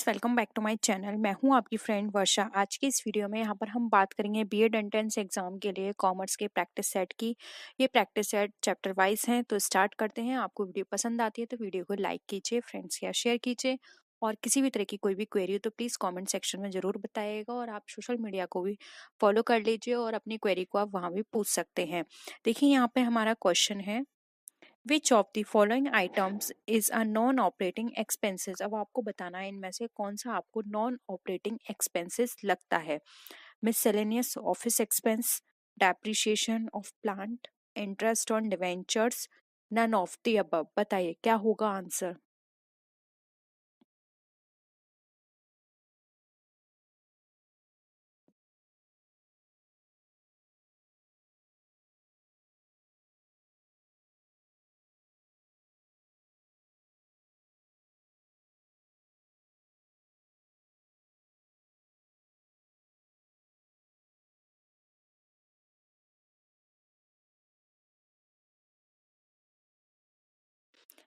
Welcome back to my channel. मैं हूं आपकी फ्रेंड वर्षा। आज की इस वीडियो में यहाँ पर हम बात करेंगे बीएड एंट्रेंस एग्जाम के लिए कॉमर्स के प्रैक्टिस सेट की। ये प्रैक्टिस सेट चैप्टर वाइज हैं, तो स्टार्ट करते हैं। आपको वीडियो पसंद आती है तो वीडियो को लाइक कीजिए, फ्रेंड्स या शेयर कीजिए, और किसी भी तरह की कोई भी क्वेरी हो तो प्लीज़ कमेंट सेक्शन में ज़रूर बताइएगा। और आप सोशल मीडिया को भी फॉलो कर लीजिए और अपनी क्वेरी को आप वहाँ भी पूछ सकते हैं। देखिए यहाँ पे हमारा क्वेश्चन है, which of the following items is a non operating expenses. अब आपको बताना है इनमें से कौन सा आपको नॉन ऑपरेटिंग एक्सपेंसेस लगता है। Miscellaneous office expense, depreciation of plant, interest on debentures, none of the above. बताइए क्या होगा आंसर।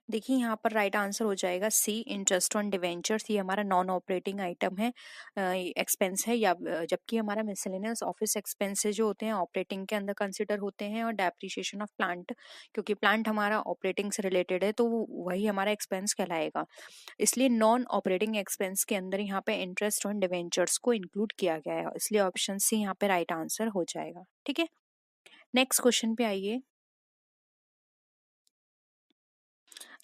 देखिए यहाँ पर राइट आंसर हो जाएगा सी, इंटरेस्ट ऑन डिवेंचर्स। ये हमारा नॉन ऑपरेटिंग आइटम है, एक्सपेंस है। या जबकि हमारा मिसलेनियस ऑफिस एक्सपेंसेस जो होते हैं ऑपरेटिंग के अंदर कंसिडर होते हैं, और डेप्रिसिएशन ऑफ प्लांट, क्योंकि प्लांट हमारा ऑपरेटिंग से रिलेटेड है तो वही हमारा एक्सपेंस कहलाएगा। इसलिए नॉन ऑपरेटिंग एक्सपेंस के अंदर यहाँ पे इंटरेस्ट ऑन डिवेंचर्स को इंक्लूड किया गया है, इसलिए ऑप्शन सी यहाँ पे राइट आंसर हो जाएगा। ठीक है, नेक्स्ट क्वेश्चन पे आइए।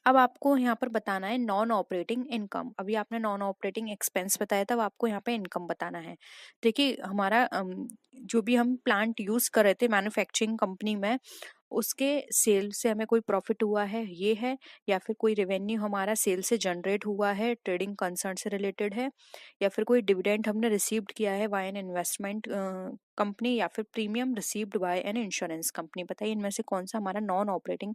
अब आपको यहाँ पर बताना है नॉन ऑपरेटिंग इनकम। अभी आपने नॉन ऑपरेटिंग एक्सपेंस बताया था, अब आपको यहाँ पे इनकम बताना है। देखिए हमारा जो भी हम प्लांट यूज कर रहे थे मैन्युफैक्चरिंग कंपनी में, उसके सेल से हमें कोई प्रॉफिट हुआ है ये है, या फिर कोई रेवेन्यू हमारा सेल से जनरेट हुआ है, ट्रेडिंग कंसर्न से रिलेटेड है, या फिर कोई डिविडेंड हमने रिसीव्ड किया है बाय एन इन्वेस्टमेंट कंपनी, या फिर premium received by an insurance company. बताइए इनमें से कौन सा हमारा नॉन ऑपरेटिंग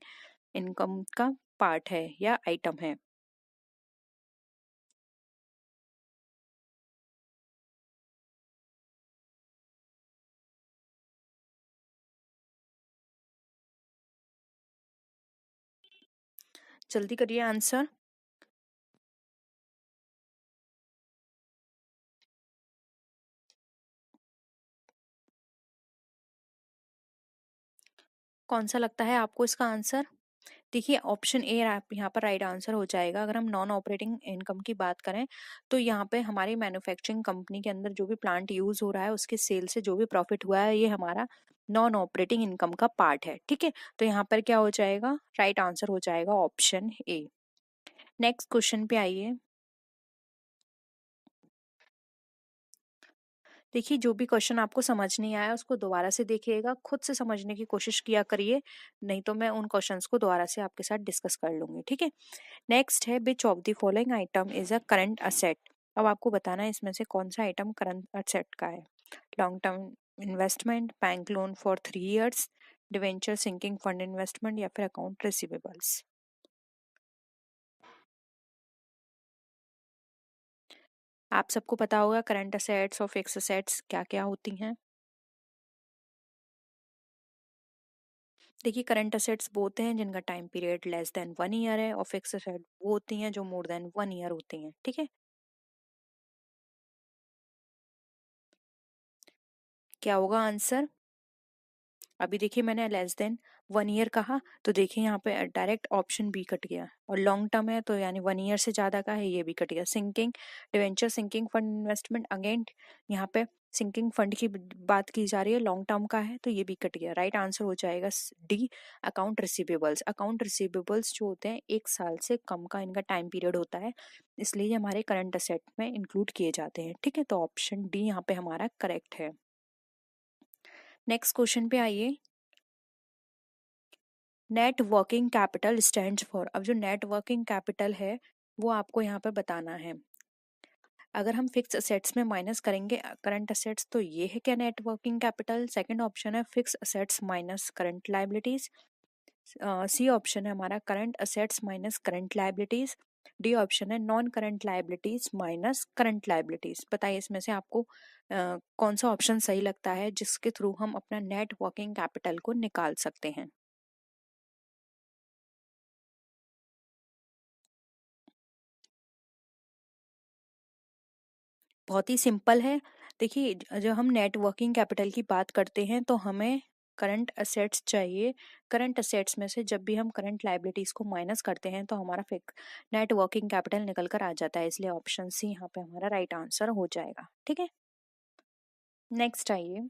इनकम का पार्ट है या आइटम है। जल्दी करिए आंसर। कौन सा लगता है आपको इसका आंसर। देखिए ऑप्शन ए आप यहाँ पर राइट आंसर हो जाएगा। अगर हम नॉन ऑपरेटिंग इनकम की बात करें तो यहाँ पे हमारी मैन्युफैक्चरिंग कंपनी के अंदर जो भी प्लांट यूज हो रहा है उसके सेल से जो भी प्रॉफिट हुआ है ये हमारा नॉन ऑपरेटिंग इनकम का पार्ट है। ठीक है, तो यहाँ पर क्या हो जाएगा, राइट आंसर हो जाएगा ऑप्शन ए। नेक्स्ट क्वेश्चन पे आइए। देखिए जो भी क्वेश्चन आपको समझ नहीं आया उसको दोबारा से देखिएगा, खुद से समझने की कोशिश किया करिए, नहीं तो मैं उन क्वेश्चंस को दोबारा से आपके साथ डिस्कस कर लूंगी। ठीक है, नेक्स्ट है, which of the following item is a current asset. अब आपको बताना है इसमें से कौन सा आइटम करंट असेट का है। Long term investment, bank loan for 3 years, debenture sinking fund investment, या फिर अकाउंट रिसीवेबल्स। आप सबको पता होगा करंट असेट्स और फिक्स असेट्स क्या क्या होती हैं। देखिए करंट असेट्स वो होते हैं जिनका time period less than 1 year है, और फिक्स असेट वो होती हैं जो मोर देन 1 year होती हैं। ठीक है, क्या होगा आंसर। अभी देखिए मैंने लेस देन 1 year कहा, तो देखिए यहाँ पे डायरेक्ट ऑप्शन बी कट गया, और लॉन्ग टर्म है तो यानी 1 year से ज्यादा का है, ये भी कट गया। Sinking debenture sinking fund investment, again यहाँ पे सिंकिंग फंड की बात की जा रही है, लॉन्ग टर्म का है, तो ये भी कट गया। राइट आंसर हो जाएगा D, account receivables. Account receivables जो होते हैं 1 साल से कम का इनका टाइम पीरियड होता है, इसलिए ये हमारे करंट असेट में इंक्लूड किए जाते हैं। ठीक है, तो ऑप्शन डी यहाँ पे हमारा करेक्ट है। नेक्स्ट क्वेश्चन पे आइए। Net working capital stands for. अब जो नेट वर्किंग कैपिटल है वो आपको यहाँ पे बताना है। अगर हम फिक्स असेट्स में माइनस करेंगे करंट असेट्स तो ये है क्या net working capital. Second option है fix assets minus current liabilities. C option है हमारा current assets minus current liabilities. D option है non current liabilities minus current liabilities. बताइए इसमें से आपको कौन सा ऑप्शन सही लगता है जिसके थ्रू हम अपना नेट वर्किंग कैपिटल को निकाल सकते हैं। बहुत ही सिंपल है। देखिए जब हम नेट वर्किंग कैपिटल की बात करते हैं तो हमें करंट असेट्स चाहिए। करंट असेट्स में से जब भी हम करंट लाइबिलिटीज को माइनस करते हैं तो हमारा फिक नेट वर्किंग कैपिटल निकल कर आ जाता है, इसलिए ऑप्शन सी यहाँ पे हमारा राइट आंसर हो जाएगा। ठीक है, नेक्स्ट आइए।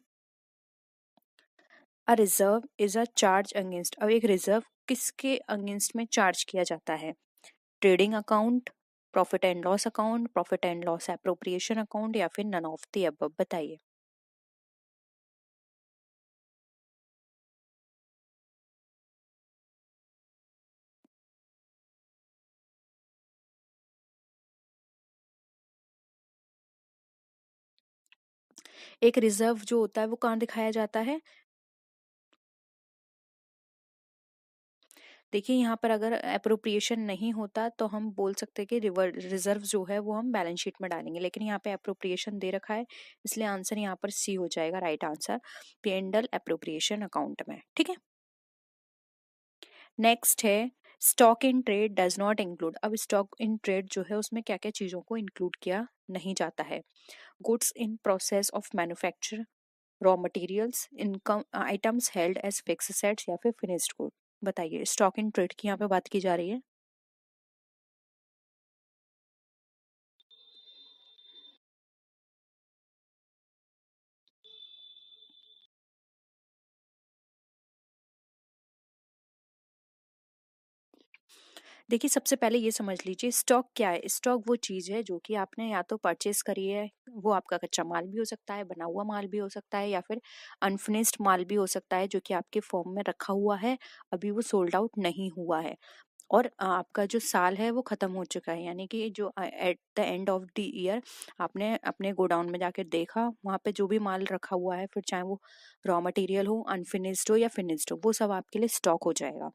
A reserve is a charge against. अब एक रिजर्व किसके अगेंस्ट में चार्ज किया जाता है? Trading account, profit and loss account, profit and loss appropriation account, या फिर नन ऑफ द अबव, बताइए। एक रिजर्व जो होता है वो कहाँ दिखाया जाता है? देखिए यहाँ पर अगर अप्रोप्रिएशन नहीं होता तो हम बोल सकते हैं कि रिजर्व जो है वो हम बैलेंस शीट में डालेंगे, लेकिन यहाँ पे अप्रोप्रिएशन दे रखा है, इसलिए आंसर यहाँ पर सी हो जाएगा right answer, P and L appropriation account में। ठीक है, नेक्स्ट है stock in trade does not include. अब स्टॉक इन ट्रेड जो है उसमें क्या क्या चीजों को इंक्लूड किया नहीं जाता है? Goods in process of manufacture, raw materials, income items held as fix assets, या फिर फिनिश्ड गुड, बताइए। स्टॉक इन ट्रेड की यहाँ पे बात की जा रही है। देखिए सबसे पहले ये समझ लीजिए स्टॉक क्या है। स्टॉक वो चीज़ है जो कि आपने या तो परचेज करी है, वो आपका कच्चा माल भी हो सकता है, बना हुआ माल भी हो सकता है, या फिर अनफिनिश्ड माल भी हो सकता है जो कि आपके फॉर्म में रखा हुआ है, अभी वो सोल्ड आउट नहीं हुआ है, और आपका जो साल है वो खत्म हो चुका है, यानी कि जो at the end of the year आपने अपने गोडाउन में जाकर देखा, वहाँ पे जो भी माल रखा हुआ है, फिर चाहे वो रॉ मटेरियल हो, अनफिनिश्ड हो या फिनिश्ड हो, वो सब आपके लिए स्टॉक हो जाएगा।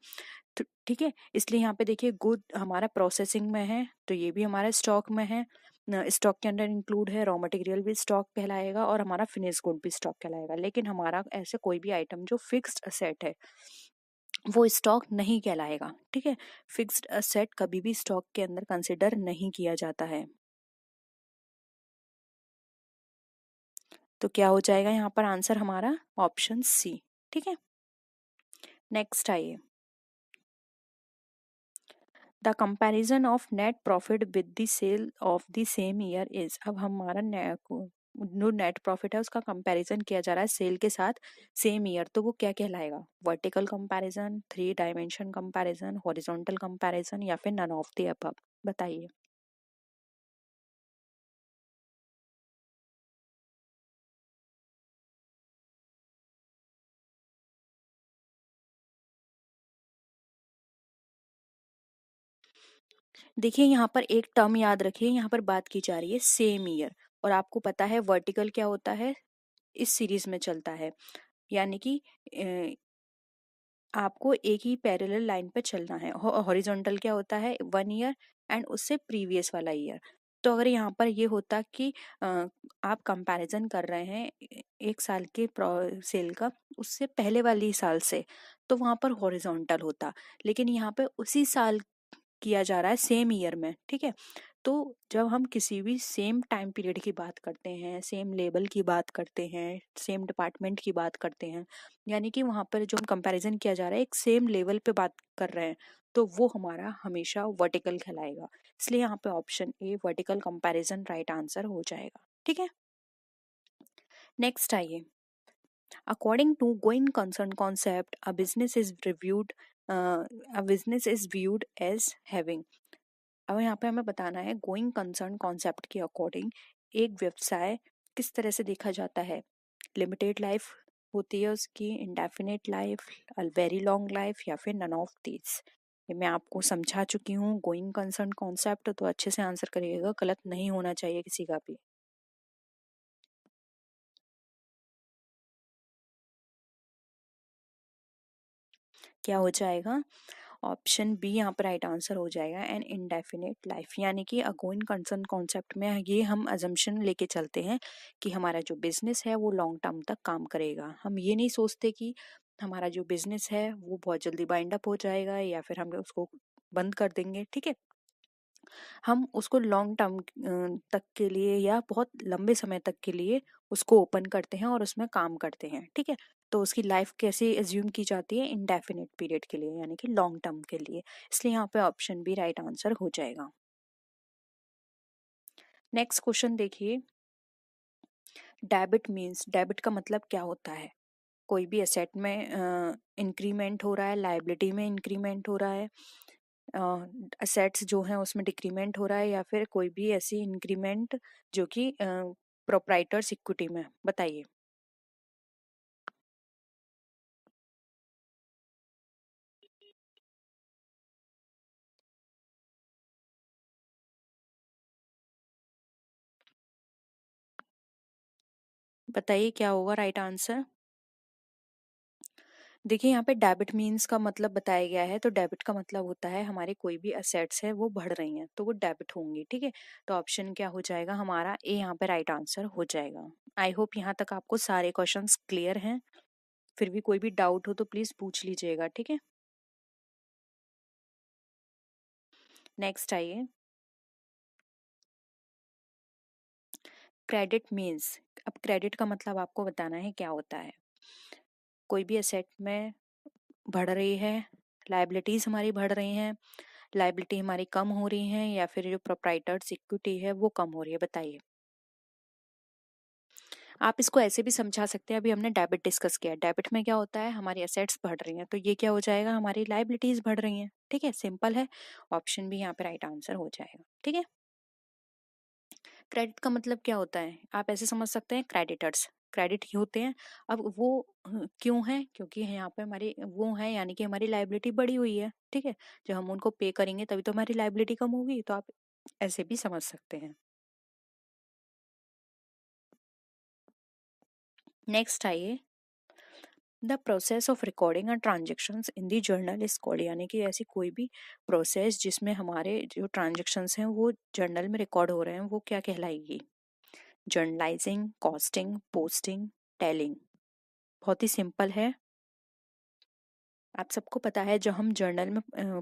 तो ठीक है, इसलिए यहाँ पे देखिए गुड हमारा प्रोसेसिंग में है तो ये भी हमारा स्टॉक में है, स्टॉक के अंदर इंक्लूड है, रॉ मटेरियल भी स्टॉक कहलाएगा और हमारा फिनिश गुड भी स्टॉक कहलाएगा। लेकिन हमारा ऐसे कोई भी आइटम जो फिक्स्ड असेट है वो स्टॉक नहीं कहलाएगा। ठीक है, फिक्स्ड असेट कभी भी स्टॉक के अंदर कंसिडर नहीं किया जाता है। तो क्या हो जाएगा यहाँ पर आंसर हमारा ऑप्शन सी। ठीक है, नेक्स्ट आइए। The comparison of net profit with the sale of the same year is. अब हमारा जो नेट प्रॉफिट है उसका कंपैरिजन किया जा रहा है सेल के साथ सेम ईयर, तो वो क्या कहलाएगा? Vertical comparison, three dimension comparison, horizontal comparison, या फिर नन ऑफ द अबव, बताइए। देखिए यहाँ पर एक टर्म याद रखिए, यहाँ पर बात की जा रही है सेम ईयर, और आपको पता है वर्टिकल क्या होता है, इस सीरीज में चलता है, यानी कि आपको एक ही पैरेलल लाइन पे चलना है। हॉरिजॉन्टल क्या होता है, वन ईयर एंड उससे प्रीवियस वाला ईयर। तो अगर यहाँ पर ये होता कि आप कंपैरिजन कर रहे हैं एक साल के सेल का उससे पहले वाली साल से, तो वहां पर हॉरिजॉन्टल होता, लेकिन यहाँ पे उसी साल किया जा रहा है सेम ईयर में। ठीक है, तो जब हम किसी भी सेम टाइम पीरियड की बात करते हैं, सेम लेवल की बात करते हैं, सेम डिपार्टमेंट की बात करते हैं, यानी कि वहां पर जो हम कंपैरिजन किया जा रहा है एक सेम लेवल पे बात कर रहे हैं, तो वो हमारा हमेशा वर्टिकल कहलाएगा। इसलिए यहाँ पे option A vertical comparison right answer हो जाएगा। ठीक है, नेक्स्ट आइए। According to going concern concept a business is viewed as having. अब यहाँ पे हमें बताना है गोइंग कंसर्न कॉन्सेप्ट के अकॉर्डिंग एक व्यवसाय किस तरह से देखा जाता है। लिमिटेड लाइफ होती है उसकी, indefinite life, very long life, या फिर नन ऑफ दीज। ये मैं आपको समझा चुकी हूँ गोइंग कंसर्न कॉन्सेप्ट, तो अच्छे से आंसर करिएगा, गलत नहीं होना चाहिए किसी का भी। क्या हो जाएगा? ऑप्शन बी यहाँ पर राइट आंसर हो जाएगा, एन इंडेफिनिट लाइफ। यानी कि अगोइंग कंसर्न कॉन्सेप्ट में ये हम अजम्पशन लेके चलते हैं कि हमारा जो बिजनेस है वो लॉन्ग टर्म तक काम करेगा। हम ये नहीं सोचते कि हमारा जो बिजनेस है वो बहुत जल्दी बाइंड अप हो जाएगा या फिर हम उसको बंद कर देंगे। ठीक है, हम उसको लॉन्ग टर्म तक के लिए या बहुत लंबे समय तक के लिए उसको ओपन करते हैं और उसमें काम करते हैं, ठीक है। तो उसकी लाइफ कैसे एज्यूम की जाती है, इंडेफिनिट पीरियड के लिए यानी कि लॉन्ग टर्म के लिए, इसलिए यहाँ पे ऑप्शन बी राइट आंसर हो जाएगा। नेक्स्ट क्वेश्चन देखिए, डेबिट मीन्स, डेबिट का मतलब क्या होता है? कोई भी एसेट में इंक्रीमेंट हो रहा है, लाइबिलिटी में इंक्रीमेंट हो रहा है, असेट्स जो हैं उसमें डिक्रीमेंट हो रहा है, या फिर कोई भी ऐसी इंक्रीमेंट जो कि प्रोप्राइटर्स इक्विटी में, बताइए। बताइए क्या होगा राइट आंसर। देखिए यहाँ पे डेबिट मीन्स का मतलब बताया गया है, तो डेबिट का मतलब होता है हमारे कोई भी असेट्स है वो बढ़ रही हैं तो वो डेबिट होंगी, ठीक है। तो ऑप्शन क्या हो जाएगा हमारा, ए यहाँ पे राइट आंसर हो जाएगा। आई होप यहाँ तक आपको सारे क्वेश्चंस क्लियर हैं। फिर भी कोई भी डाउट हो तो प्लीज पूछ लीजिएगा, ठीक है। नेक्स्ट आइए, क्रेडिट मीन्स। अब क्रेडिट का मतलब आपको बताना है क्या होता है। कोई भी एसेट में बढ़ रही है, लाइबिलिटीज हमारी बढ़ रही हैं, लाइबिलिटी हमारी कम हो रही है, या फिर जो प्रोप्राइटर्स इक्विटी है वो कम हो रही है, बताइए। आप इसको ऐसे भी समझा सकते हैं, अभी हमने डेबिट डिस्कस किया, डेबिट में क्या होता है हमारी एसेट्स बढ़ रही हैं, तो ये क्या हो जाएगा हमारी लाइबिलिटीज बढ़ रही हैं, ठीक है, सिंपल है। ऑप्शन भी यहाँ पे राइट आंसर हो जाएगा, ठीक है। क्रेडिट का मतलब क्या होता है, आप ऐसे समझ सकते हैं, क्रेडिटर्स क्रेडिट ही होते हैं। अब वो क्यों है, क्योंकि यहाँ पे हमारी वो है यानी कि हमारी लाइबिलिटी बढ़ी हुई है, ठीक है। जब हम उनको पे करेंगे तभी तो हमारी लाइबिलिटी कम होगी, तो आप ऐसे भी समझ सकते हैं। नेक्स्ट आइए, the process of recording and transactions in the journal is called, यानी कि ऐसी कोई भी प्रोसेस जिसमें हमारे जो ट्रांजेक्शन्स हैं वो जर्नल में रिकॉर्ड हो रहे हैं वो क्या कहलाएगी। Journalizing, costing, posting, telling. बहुत ही सिंपल है, आप सबको पता है जब हम जर्नल में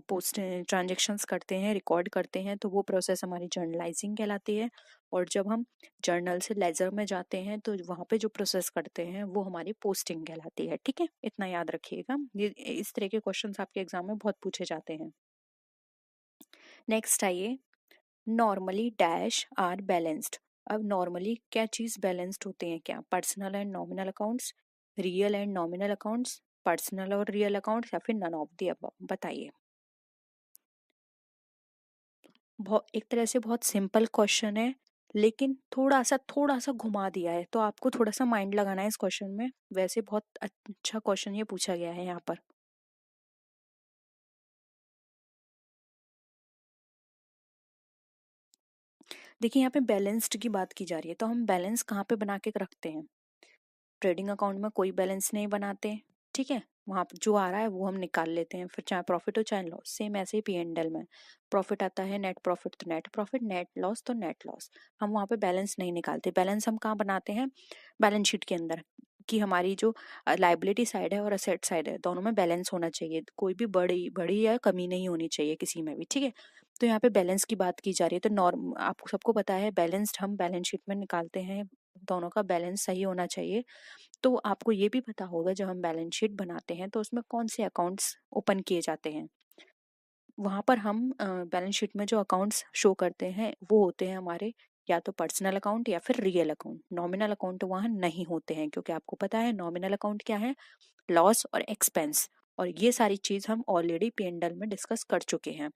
पोस्ट ट्रांजेक्शन्स करते हैं, रिकॉर्ड करते हैं, तो वो प्रोसेस हमारी जर्नलाइजिंग कहलाती है। और जब हम जर्नल से लेजर में जाते हैं तो वहाँ पे जो प्रोसेस करते हैं वो हमारी पोस्टिंग कहलाती है, ठीक है, इतना याद रखिएगा, ये इस तरह के क्वेश्चंस आपके एग्जाम में बहुत पूछे जाते हैं। नेक्स्ट आइए, नॉर्मली डैश आर बैलेंस्ड। अब नॉर्मली क्या चीज बैलेंस्ड होते हैं, क्या personal and nominal accounts, real and nominal accounts, personal और रियल अकाउंट्स, या फिर नन ऑफ द अबव, बताइए। बहुत एक तरह से बहुत सिंपल क्वेश्चन है, लेकिन थोड़ा सा घुमा दिया है, तो आपको थोड़ा सा माइंड लगाना है इस क्वेश्चन में। वैसे बहुत अच्छा क्वेश्चन ये पूछा गया है यहाँ पर। देखिए यहाँ पे बैलेंस्ड की बात की जा रही है, तो हम बैलेंस कहाँ पे बना के रखते हैं, ट्रेडिंग अकाउंट में कोई बैलेंस नहीं बनाते, ठीक है। वहां पर जो आ रहा है वो हम निकाल लेते हैं, फिर चाहे प्रॉफिट हो चाहे लॉस, सेम ऐसे ही P&L में प्रॉफिट आता है, नेट प्रॉफिट तो नेट प्रॉफिट, नेट लॉस तो नेट लॉस। हम वहां पे बैलेंस नहीं निकालते, बैलेंस हम कहाँ बनाते हैं, बैलेंस शीट के अंदर, कि हमारी जो लाइबिलिटी साइड है और असेट साइड है दोनों में बैलेंस होना चाहिए, कोई भी बड़ी बड़ी या कमी नहीं होनी चाहिए किसी में भी, ठीक है। तो यहाँ पे बैलेंस की बात की जा रही है, तो नॉर्म आपको सबको पता है बैलेंस्ड हम बैलेंस शीट में निकालते हैं, दोनों का बैलेंस सही होना चाहिए। तो आपको ये भी पता होगा जब हम बैलेंस शीट बनाते हैं तो उसमें कौन से अकाउंट्स ओपन किए जाते हैं। वहां पर हम बैलेंस शीट में जो अकाउंट्स शो करते हैं वो होते हैं हमारे या तो पर्सनल अकाउंट या फिर रियल अकाउंट, नॉमिनल अकाउंट तो वहां नहीं होते हैं, क्योंकि आपको पता है नॉमिनल अकाउंट क्या है, लॉस और एक्सपेंस, और ये सारी चीज हम ऑलरेडी P&L में डिस्कस कर चुके हैं।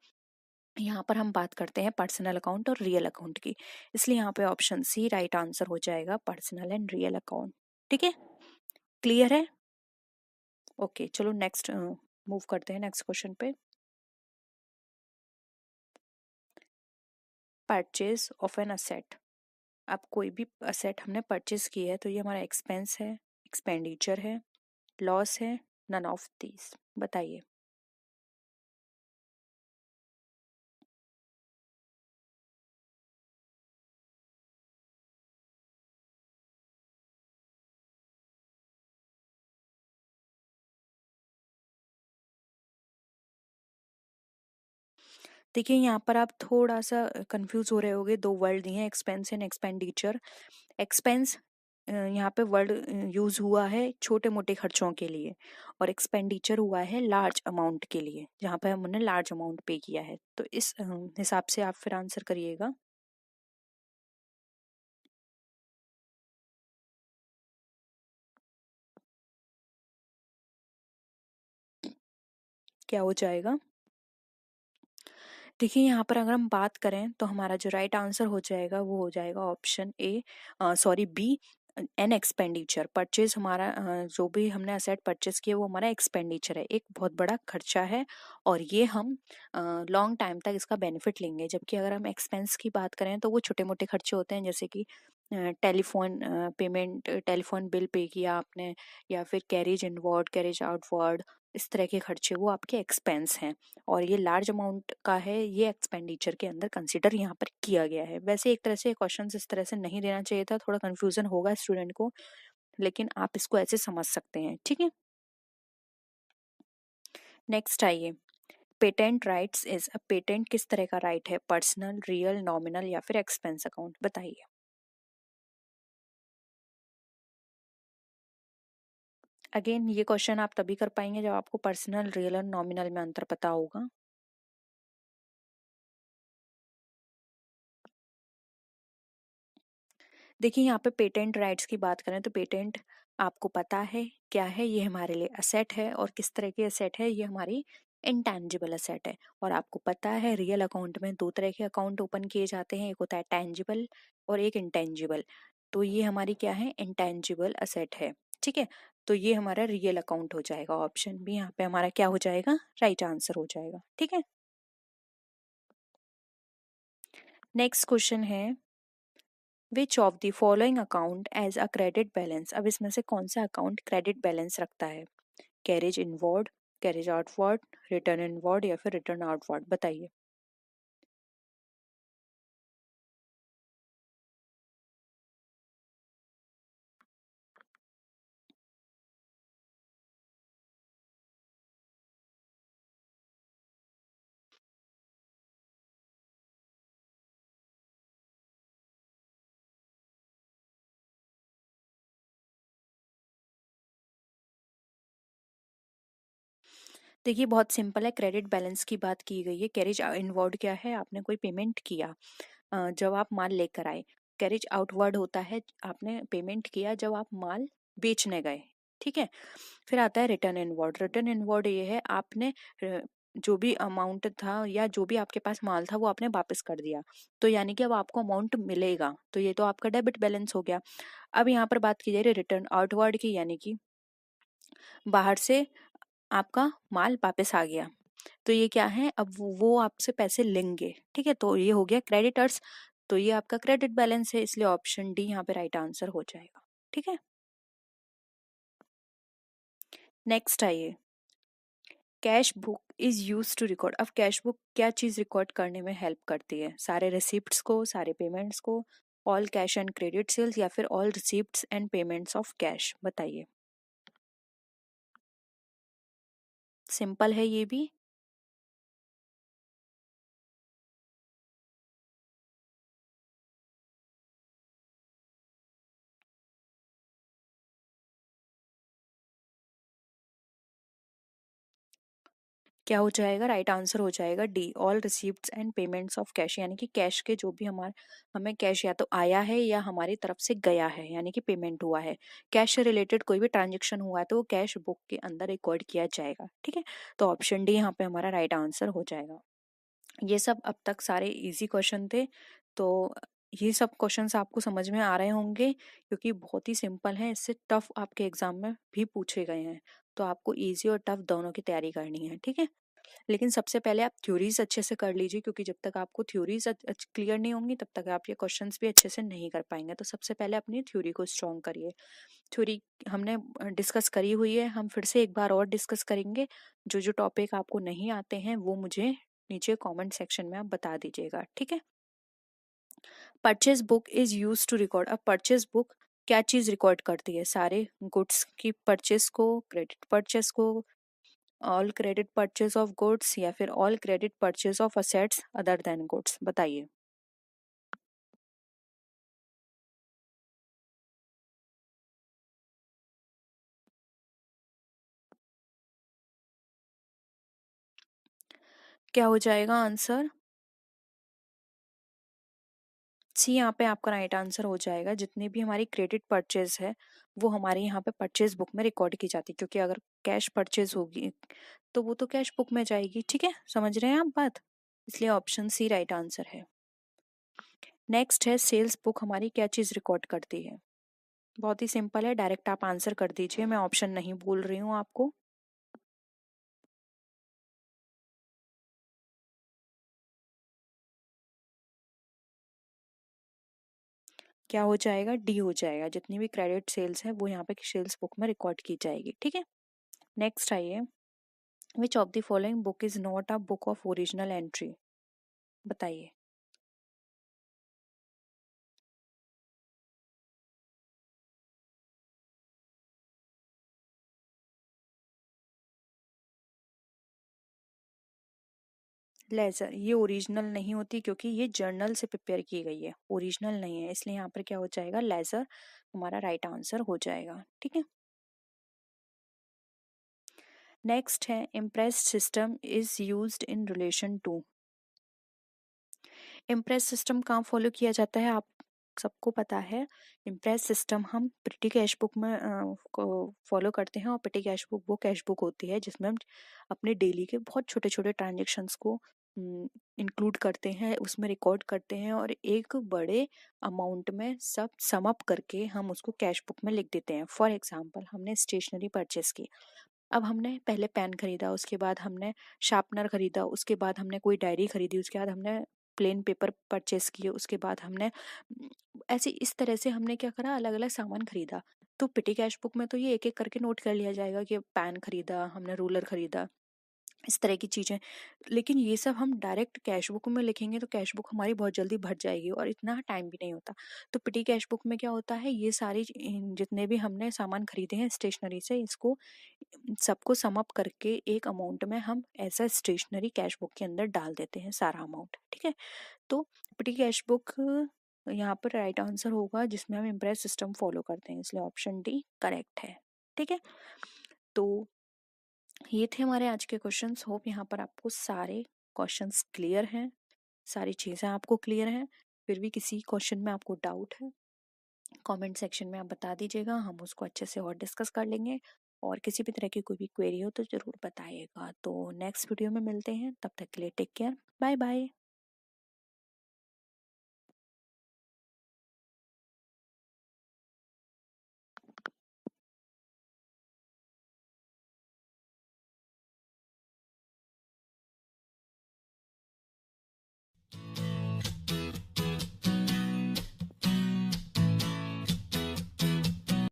यहाँ पर हम बात करते हैं पर्सनल अकाउंट और रियल अकाउंट की, इसलिए यहाँ पे ऑप्शन सी राइट आंसर हो जाएगा, पर्सनल एंड रियल अकाउंट, ठीक है, क्लियर है। ओके चलो नेक्स्ट मूव करते हैं नेक्स्ट क्वेश्चन पे। Purchase of an asset. अब कोई भी असेट हमने परचेज की है तो ये हमारा एक्सपेंस है, एक्सपेंडिचर है, लॉस है, नन ऑफ दीज, बताइए। देखिए यहाँ पर आप थोड़ा सा कंफ्यूज हो रहे होगे, दो वर्ड दिए हैं, एक्सपेंस एंड एक्सपेंडिचर। एक्सपेंस यहाँ पे वर्ड यूज हुआ है छोटे मोटे खर्चों के लिए, और एक्सपेंडिचर हुआ है लार्ज अमाउंट के लिए, जहाँ पे हमने लार्ज अमाउंट पे किया है। तो इस हिसाब से आप फिर आंसर करिएगा। क्या हो जाएगा? देखिए यहाँ पर अगर हम बात करें तो हमारा जो राइट आंसर हो जाएगा वो हो जाएगा option A, sorry B, an expenditure. Purchase हमारा जो भी हमने असेट परचेज किया वो हमारा एक्सपेंडिचर है, एक बहुत बड़ा खर्चा है, और ये हम लॉन्ग टाइम तक इसका बेनिफिट लेंगे। जबकि अगर हम एक्सपेंस की बात करें तो वो छोटे मोटे खर्चे होते हैं, जैसे कि telephone payment, telephone bill pay किया आपने, या फिर कैरेज इनवर्ड, कैरेज आउटवर्ड, इस तरह के खर्चे वो आपके एक्सपेंस हैं। और ये लार्ज अमाउंट का है, ये एक्सपेंडिचर के अंदर कंसीडर यहाँ पर किया गया है। वैसे एक तरह से क्वेश्चन इस तरह से नहीं देना चाहिए था, थोड़ा कंफ्यूजन होगा स्टूडेंट को, लेकिन आप इसको ऐसे समझ सकते हैं, ठीक है। नेक्स्ट आइए, patent rights is a, patent किस तरह का राइट है? पर्सनल, रियल, नॉमिनल या फिर एक्सपेंस अकाउंट? बताइए। अगेन ये क्वेश्चन आप तभी कर पाएंगे जब आपको पर्सनल, रियल और नॉमिनल में अंतर पता होगा। देखिए यहाँ पे पेटेंट राइट्स की बात करें तो पेटेंट आपको पता है क्या है, ये हमारे लिए असेट है, और किस तरह की असेट है, ये हमारी इंटेंजिबल असेट है। और आपको पता है रियल अकाउंट में दो तरह के अकाउंट ओपन किए जाते हैं, एक होता है टेंजिबल और एक इंटेंजिबल। तो ये हमारी क्या है? इंटेंजिबल असेट है, ठीक है। तो ये हमारा रियल अकाउंट हो जाएगा, ऑप्शन बी यहाँ पे हमारा क्या हो जाएगा? राइट आंसर हो जाएगा, ठीक है। नेक्स्ट क्वेश्चन है, which of the following account as a credit balance? अब इसमें से कौन सा अकाउंट क्रेडिट बैलेंस रखता है? Carriage inward, carriage outward, return inward या फिर रिटर्न आउटवर्ड? बताइए। देखिए बहुत सिंपल है, क्रेडिट बैलेंस की बात की गई है। कैरेज इनवर्ड क्या है? आपने कोई पेमेंट किया जब आप माल लेकर आए। कैरेज आउटवर्ड होता है आपने पेमेंट किया जब आप माल बेचने गए, ठीक है। फिर आता है रिटर्न इनवर्ड। रिटर्न इनवर्ड ये है आपने जो भी अमाउंट था या जो भी आपके पास माल था वो आपने वापस कर दिया, तो यानी कि अब आपको अमाउंट मिलेगा, तो ये तो आपका डेबिट बैलेंस हो गया। अब यहाँ पर बात की जा रही है रिटर्न आउटवर्ड की, यानी कि बाहर से आपका माल वापस आ गया, तो ये क्या है? अब वो आपसे पैसे लेंगे, ठीक है। तो ये हो गया क्रेडिटर्स, तो ये आपका क्रेडिट बैलेंस है, इसलिए ऑप्शन डी यहाँ पे राइट आंसर हो जाएगा, ठीक है। नेक्स्ट आइए, cash book is use to record. अब कैश बुक क्या चीज रिकॉर्ड करने में हेल्प करती है? सारे रिसिप्ट्स को, सारे पेमेंट्स को, all cash and credit sales या फिर all receipts and payments of cash? बताइए। सिंपल है ये भी। क्या हो जाएगा? राइट आंसर हो जाएगा D, all receipts and payments of cash, यानी कि कैश के जो भी हमारे, हमें कैश या तो आया है या हमारी तरफ से गया है, यानी कि पेमेंट हुआ है, कैश से रिलेटेड कोई भी ट्रांजेक्शन हुआ है तो वो कैश बुक के अंदर रिकॉर्ड किया जाएगा, ठीक है। तो ऑप्शन डी यहाँ पे हमारा राइट आंसर हो जाएगा। ये सब अब तक सारे इजी क्वेश्चन थे, तो ये सब क्वेश्चंस आपको समझ में आ रहे होंगे क्योंकि बहुत ही सिंपल है, इससे टफ आपके एग्जाम में भी पूछे गए हैं। तो आपको इजी और टफ दोनों की तैयारी करनी है, ठीक है। लेकिन सबसे पहले आप थ्योरीज अच्छे से कर लीजिए, क्योंकि जब तक आपको थ्योरीज क्लियर नहीं होंगी तब तक आप ये क्वेश्चंस भी अच्छे से नहीं कर पाएंगे। तो सबसे पहले अपनी थ्योरी को स्ट्रॉन्ग करिए। थ्योरी हमने डिस्कस करी हुई है, हम फिर से एक बार और डिस्कस करेंगे। जो जो टॉपिक आपको नहीं आते हैं वो मुझे नीचे कमेंट सेक्शन में आप बता दीजिएगा, ठीक है। Purchase book is use to record. अब परचेज बुक क्या चीज रिकॉर्ड करती है? सारे गुड्स की परचेस को, क्रेडिट परचेस को, all credit purchase of goods या फिर all credit purchase of assets other than goods, बताइए। क्या हो जाएगा आंसर? सी यहाँ पे आपका राइट आंसर हो जाएगा। जितनी भी हमारी क्रेडिट परचेज है वो हमारे यहाँ पे परचेज बुक में रिकॉर्ड की जाती है, क्योंकि अगर कैश परचेज होगी तो वो तो कैश बुक में जाएगी। ठीक है, समझ रहे हैं आप बात? इसलिए ऑप्शन सी राइट आंसर है। नेक्स्ट है सेल्स बुक हमारी क्या चीज़ रिकॉर्ड करती है? बहुत ही सिंपल है, डायरेक्ट आप आंसर कर दीजिए, मैं ऑप्शन नहीं बोल रही हूँ आपको। क्या हो जाएगा? डी हो जाएगा। जितनी भी क्रेडिट सेल्स है वो यहाँ पे सेल्स बुक में रिकॉर्ड की जाएगी। ठीक है, नेक्स्ट आइए। विच of the following book is not a book of original entry? बताइए। लेजर ये ओरिजिनल नहीं होती, क्योंकि ये जर्नल से प्रिपेयर की गई है, ओरिजिनल नहीं है, इसलिए यहाँ पर क्या हो जाएगा? लेजर हमारा राइट आंसर हो जाएगा। ठीक है, नेक्स्ट है imprest system is used in relation to. Imprest system कहाँ फॉलो किया जाता है? आप सबको पता है। इम्प्रेस सिस्टम हम पेटी कैश बुक में फॉलो करते हैं, और पेटी कैश बुक वो कैश बुक होती है जिसमें हम अपने डेली के बहुत छोटे छोटे ट्रांजेक्शन्स को इंक्लूड करते हैं, उसमें रिकॉर्ड करते हैं, और एक बड़े अमाउंट में सब सम अप करके हम उसको कैश बुक में लिख देते हैं। फॉर एग्जांपल, हमने स्टेशनरी परचेस की। अब हमने पहले पेन खरीदा, उसके बाद हमने शार्पनर खरीदा, उसके बाद हमने कोई डायरी खरीदी, उसके बाद हमने प्लेन पेपर परचेस किए, उसके बाद हमने ऐसे इस तरह से हमने क्या करा, अलग अलग सामान खरीदा। तो पिटी कैश बुक में तो ये एक एक करके नोट कर लिया जाएगा कि पेन खरीदा हमने, रूलर खरीदा, इस तरह की चीजें। लेकिन ये सब हम डायरेक्ट कैश बुक में लिखेंगे तो कैश बुक हमारी बहुत जल्दी भर जाएगी और इतना टाइम भी नहीं होता। तो पिटी कैश बुक में क्या होता है, ये सारी जितने भी हमने सामान खरीदे हैं स्टेशनरी से, इसको सबको सम अप करके एक अमाउंट में हम ऐसा स्टेशनरी कैश बुक के अंदर डाल देते हैं सारा अमाउंट। ठीक है, तो पिटी कैश बुक यहाँ पर राइट आंसर होगा, जिसमें हम इम्प्रेस सिस्टम फॉलो करते हैं, इसलिए ऑप्शन डी करेक्ट है। ठीक है, तो ये थे हमारे आज के क्वेश्चंस। होप यहाँ पर आपको सारे क्वेश्चंस क्लियर हैं, सारी चीज़ें आपको क्लियर हैं। फिर भी किसी क्वेश्चन में आपको डाउट है, कमेंट सेक्शन में आप बता दीजिएगा, हम उसको अच्छे से और डिस्कस कर लेंगे। और किसी भी तरह की कोई भी क्वेरी हो तो ज़रूर बताइएगा। तो नेक्स्ट वीडियो में मिलते हैं, तब तक के लिए टेक केयर, बाय बाय।